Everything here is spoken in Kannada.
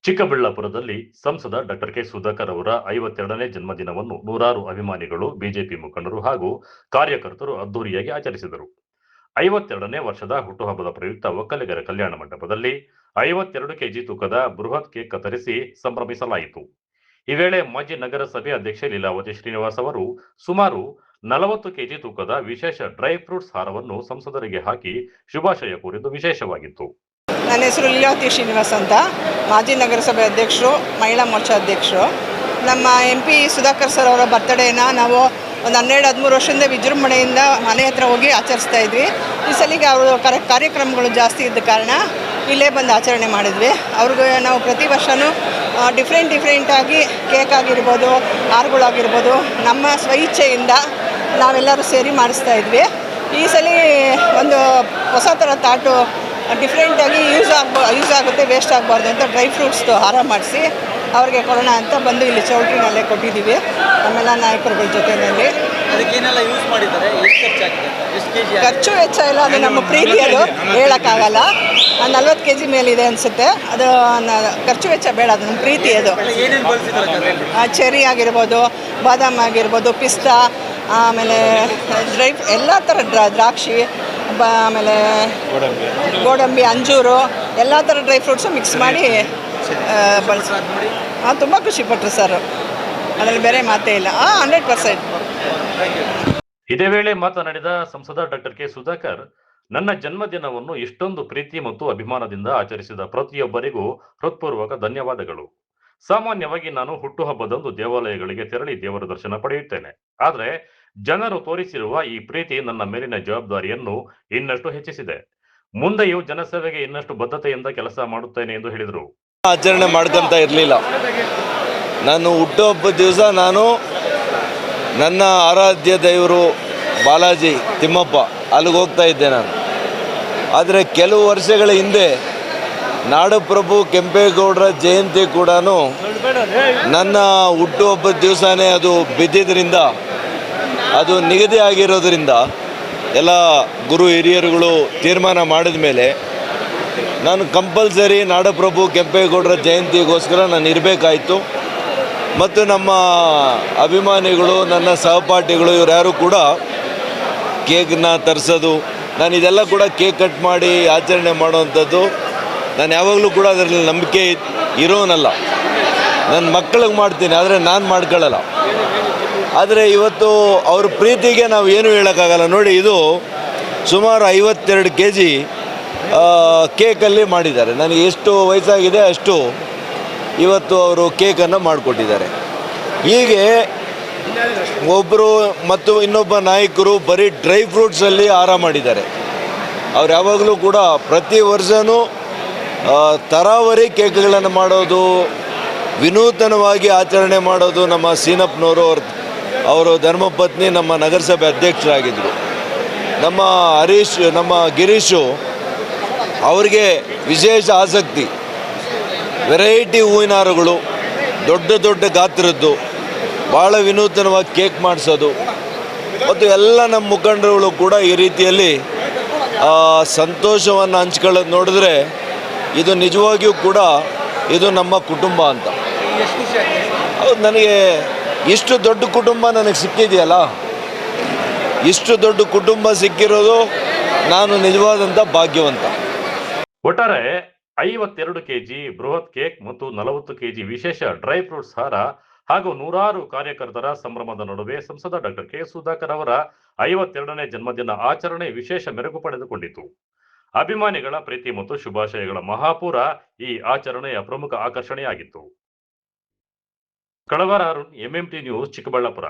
ಚಿಕ್ಕಬಳ್ಳಾಪುರದಲ್ಲಿ ಸಂಸದ ಡಾಕ್ಟರ್ ಕೆ ಸುಧಾಕರ್ ಅವರ 52ನೇ ಜನ್ಮದಿನವನ್ನು ನೂರಾರು ಅಭಿಮಾನಿಗಳು, ಬಿಜೆಪಿ ಮುಖಂಡರು ಹಾಗೂ ಕಾರ್ಯಕರ್ತರು ಅದ್ದೂರಿಯಾಗಿ ಆಚರಿಸಿದರು. 52ನೇ ವರ್ಷದ ಹುಟ್ಟುಹಬ್ಬದ ಪ್ರಯುಕ್ತ ಒಕ್ಕಲಿಗರ ಕಲ್ಯಾಣ ಮಂಟಪದಲ್ಲಿ 52 ಕೆಜಿ ತೂಕದ ಬೃಹತ್ ಕೇಕ್ ಕತ್ತರಿಸಿ ಸಂಭ್ರಮಿಸಲಾಯಿತು. ಈ ವೇಳೆ ಮಾಜಿ ನಗರಸಭೆ ಅಧ್ಯಕ್ಷೆ ಲೀಲಾವತಿ ಶ್ರೀನಿವಾಸ್ ಅವರು ಸುಮಾರು 40 ಕೆಜಿ ತೂಕದ ವಿಶೇಷ ಡ್ರೈ ಫ್ರೂಟ್ಸ್ ಹಾರವನ್ನು ಸಂಸದರಿಗೆ ಹಾಕಿ ಶುಭಾಶಯ ಕೋರಿದ್ದು ವಿಶೇಷವಾಗಿತ್ತು. ನನ್ನ ಹೆಸರು ಲೀಲಾವತಿ ಶ್ರೀನಿವಾಸ್ ಅಂತ, ಮಾಜಿ ನಗರಸಭೆ ಅಧ್ಯಕ್ಷರು, ಮಹಿಳಾ ಮೋರ್ಚಾ ಅಧ್ಯಕ್ಷರು. ನಮ್ಮ MP ಸುಧಾಕರ್ ಸರ್ ಅವರ ಬರ್ತ್ಡೇನ ನಾವು ಒಂದು 12-13 ವರ್ಷದಿಂದ ವಿಜೃಂಭಣೆಯಿಂದ ಮನೆ ಹತ್ರ ಹೋಗಿ ಆಚರಿಸ್ತಾ ಇದ್ವಿ. ಈ ಸಲಿಗೆ ಅವರು ಕಾರ್ಯಕ್ರಮಗಳು ಜಾಸ್ತಿ ಇದ್ದ ಕಾರಣ ಇಲ್ಲೇ ಬಂದು ಆಚರಣೆ ಮಾಡಿದ್ವಿ. ಅವ್ರಿಗೆ ನಾವು ಪ್ರತಿ ವರ್ಷವೂ ಡಿಫ್ರೆಂಟಾಗಿ ಕೇಕ್ ಆಗಿರ್ಬೋದು, ಹಾರಗಳಾಗಿರ್ಬೋದು, ನಮ್ಮ ಸ್ವಇಚ್ಛೆಯಿಂದ ನಾವೆಲ್ಲರೂ ಸೇರಿ ಮಾಡಿಸ್ತಾ ಇದ್ವಿ. ಈ ಸಲ ಒಂದು ಹೊಸ ಥರ ತಾಟು ಡಿಫ್ರೆಂಟಾಗಿ ಯೂಸ್ ಆಗುತ್ತೆ, ವೇಸ್ಟ್ ಆಗಬಾರ್ದು ಅಂತ ಡ್ರೈ ಫ್ರೂಟ್ಸ್ದು ಹಾರ ಮಾಡಿಸಿ ಅವ್ರಿಗೆ ಕೊಡೋಣ ಅಂತ ಬಂದು ಇಲ್ಲಿ ಚೌಲ್ಟ್ರಿನಲ್ಲೇ ಕೊಟ್ಟಿದ್ದೀವಿ ನಮ್ಮೆಲ್ಲ ನಾಯಕರುಗಳ ಜೊತೆಯಲ್ಲಿ. ಖರ್ಚು ವೆಚ್ಚ ಎಲ್ಲ ಅದು ನಮ್ಮ ಪ್ರೀತಿ, ಅದು ಹೇಳೋಕ್ಕಾಗಲ್ಲ. 40 kg ಮೇಲಿದೆ ಅನಿಸುತ್ತೆ. ಅದು ಖರ್ಚು ವೆಚ್ಚ ಬೇಡ, ಅದು ನಮ್ಮ ಪ್ರೀತಿ. ಅದು ಚೆರಿ ಆಗಿರ್ಬೋದು, ಬಾದಾಮ್ ಆಗಿರ್ಬೋದು, ಪಿಸ್ತಾ, ಆಮೇಲೆ ಎಲ್ಲ ಥರ ದ್ರಾಕ್ಷಿ, ಆಮೇಲೆ ಗೋಡಂಬಿ, ಅಂಜೂರು, ಎಲ್ಲ ಥರ ಡ್ರೈ ಫ್ರೂಟ್ಸು ಮಿಕ್ಸ್ ಮಾಡಿ ಬಳಸಿ ತುಂಬ ಖುಷಿಪಟ್ಟರು ಸರ್. ಅದರಲ್ಲಿ ಬೇರೆ ಮಾತೇ ಇಲ್ಲ. 100%. ಇದೇ ವೇಳೆ ಮಾತನಾಡಿದ ಸಂಸದ ಡಾಕ್ಟರ್ ಕೆ ಸುಧಾಕರ್, ನನ್ನ ಜನ್ಮದಿನವನ್ನು ಇಷ್ಟೊಂದು ಪ್ರೀತಿ ಮತ್ತು ಅಭಿಮಾನದಿಂದ ಆಚರಿಸಿದ ಪ್ರತಿಯೊಬ್ಬರಿಗೂ ಹೃತ್ಪೂರ್ವಕ ಧನ್ಯವಾದಗಳು. ಸಾಮಾನ್ಯವಾಗಿ ನಾನು ಹುಟ್ಟುಹಬ್ಬದಂದು ದೇವಾಲಯಗಳಿಗೆ ತೆರಳಿ ದೇವರ ದರ್ಶನ ಪಡೆಯುತ್ತೇನೆ. ಆದರೆ ಜನರು ತೋರಿಸಿರುವ ಈ ಪ್ರೀತಿ ನನ್ನ ಮೇಲಿನ ಜವಾಬ್ದಾರಿಯನ್ನು ಇನ್ನಷ್ಟು ಹೆಚ್ಚಿಸಿದೆ. ಮುಂದೆಯೂ ಜನಸೇವೆಗೆ ಇನ್ನಷ್ಟು ಬದ್ಧತೆಯಿಂದ ಕೆಲಸ ಮಾಡುತ್ತೇನೆ ಎಂದು ಹೇಳಿದರು. ಆಚರಣೆ ಮಾಡ್ಕೊಂತ ಇರಲಿಲ್ಲ. ನಾನು ಹುಟ್ಟುಹಬ್ಬದ ದಿವಸ ನನ್ನ ಆರಾಧ್ಯ ದೇವರು ಬಾಲಾಜಿ ತಿಮ್ಮಪ್ಪ ಅಲ್ಲಿಗೆ ಹೋಗ್ತಾ ಇದ್ದೆ ನಾನು. ಆದರೆ ಕೆಲವು ವರ್ಷಗಳ ಹಿಂದೆ ನಾಡಪ್ರಭು ಕೆಂಪೇಗೌಡರ ಜಯಂತಿ ಕೂಡ ನನ್ನ ಹುಟ್ಟುಹಬ್ಬದ ದಿವಸನೇ ಅದು ಬಿದ್ದಿದ್ದರಿಂದ, ಅದು ನಿಗದಿ ಆಗಿರೋದ್ರಿಂದ ಎಲ್ಲ ಗುರು ಹಿರಿಯರುಗಳು ತೀರ್ಮಾನ ಮಾಡಿದ ಮೇಲೆ ನಾನು ಕಂಪಲ್ಸರಿ ನಾಡಪ್ರಭು ಕೆಂಪೇಗೌಡರ ಜಯಂತಿಗೋಸ್ಕರ ನಾನು ಇರಬೇಕಾಯಿತು. ಮತ್ತು ನಮ್ಮ ಅಭಿಮಾನಿಗಳು, ನನ್ನ ಸಹಪಾಠಿಗಳು, ಇವ್ರು ಯಾರು ಕೂಡ ಕೇಕ್ನ ತರಿಸೋದು, ನಾನು ಇದೆಲ್ಲ ಕೂಡ ಕೇಕ್ ಕಟ್ ಮಾಡಿ ಆಚರಣೆ ಮಾಡುವಂಥದ್ದು ನಾನು ಯಾವಾಗಲೂ ಕೂಡ ಅದರಲ್ಲಿ ನಂಬಿಕೆ ಇರೋನಲ್ಲ. ನನ್ನ ಮಕ್ಕಳಿಗೆ ಮಾಡ್ತೀನಿ, ಆದರೆ ನಾನು ಮಾಡ್ಕೊಳ್ಳಲ್ಲ. ಆದರೆ ಇವತ್ತು ಅವ್ರ ಪ್ರೀತಿಗೆ ನಾವು ಏನು ಹೇಳೋಕ್ಕಾಗಲ್ಲ. ನೋಡಿ, ಇದು ಸುಮಾರು 52 kg ಕೇಕಲ್ಲಿ ಮಾಡಿದ್ದಾರೆ. ನನಗೆ ಎಷ್ಟು ವಯಸ್ಸಾಗಿದೆ ಅಷ್ಟು ಇವತ್ತು ಅವರು ಕೇಕನ್ನು ಮಾಡಿಕೊಟ್ಟಿದ್ದಾರೆ. ಹೀಗೆ ಒಬ್ಬರು ಮತ್ತು ಇನ್ನೊಬ್ಬ ನಾಯಕರು ಬರೀ ಡ್ರೈ ಫ್ರೂಟ್ಸಲ್ಲಿ ಹಾರ ಮಾಡಿದ್ದಾರೆ. ಅವ್ರು ಯಾವಾಗಲೂ ಕೂಡ ಪ್ರತಿ ವರ್ಷವೂ ತರಾವರಿ ಕೇಕ್ಗಳನ್ನು ಮಾಡೋದು, ವಿನೂತನವಾಗಿ ಆಚರಣೆ ಮಾಡೋದು. ನಮ್ಮ ಸೀನಪ್ಪನವರು ಅವರು ಧರ್ಮಪತ್ನಿ ನಮ್ಮ ನಗರಸಭೆ ಅಧ್ಯಕ್ಷರಾಗಿದ್ದರು. ನಮ್ಮ ಗಿರೀಶು ಅವ್ರಿಗೆ ವಿಶೇಷ ಆಸಕ್ತಿ, ವೆರೈಟಿ ಹೂವಿನ ಹಾರಗಳು, ದೊಡ್ಡ ಗಾತ್ರದ್ದು, ಭಾಳ ವಿನೂತನವಾಗಿ ಕೇಕ್ ಮಾಡಿಸೋದು. ಮತ್ತು ಎಲ್ಲ ನಮ್ಮ ಮುಖಂಡರುಗಳು ಕೂಡ ಈ ರೀತಿಯಲ್ಲಿ ಸಂತೋಷವನ್ನು ಹಂಚ್ಕೊಳ್ಳೋದು ನೋಡಿದ್ರೆ ಇದು ನಿಜವಾಗಿಯೂ ಕೂಡ ಇದು ನಮ್ಮ ಕುಟುಂಬ ಅಂತ. ಹೌದು, ನನಗೆ ಇಷ್ಟು ದೊಡ್ಡ ಕುಟುಂಬ ನನಗೆ ಸಿಕ್ಕಿದೆಯಲ್ಲ, ಇಷ್ಟು ದೊಡ್ಡ ಕುಟುಂಬ ಸಿಕ್ಕಿರೋದು ನಾನು ನಿಜವಾದಂಥ ಭಾಗ್ಯವಂತ. ಒಟ್ಟಾರೆ 52 kg ಬೃಹತ್ ಕೇಕ್ ಮತ್ತು 40 kg ವಿಶೇಷ ಡ್ರೈ ಫ್ರೂಟ್ಸ್ ಹಾರ ಹಾಗೂ ನೂರಾರು ಕಾರ್ಯಕರ್ತರ ಸಂಭ್ರಮದ ನಡುವೆ ಸಂಸದ ಡಾಕ್ಟರ್ ಕೆ ಸುಧಾಕರ್ ಅವರ 52ನೇ ಜನ್ಮದಿನ ಆಚರಣೆ ವಿಶೇಷ ಮೆರುಗು ಪಡೆದುಕೊಂಡಿತು. ಅಭಿಮಾನಿಗಳ ಪ್ರೀತಿ ಮತ್ತು ಶುಭಾಶಯಗಳ ಮಹಾಪೂರ ಈ ಆಚರಣೆಯ ಪ್ರಮುಖ ಆಕರ್ಷಣೆಯಾಗಿತ್ತು. ಕಳವರ ಅರುಣ್, MMT ನ್ಯೂಸ್, ಚಿಕ್ಕಬಳ್ಳಾಪುರ.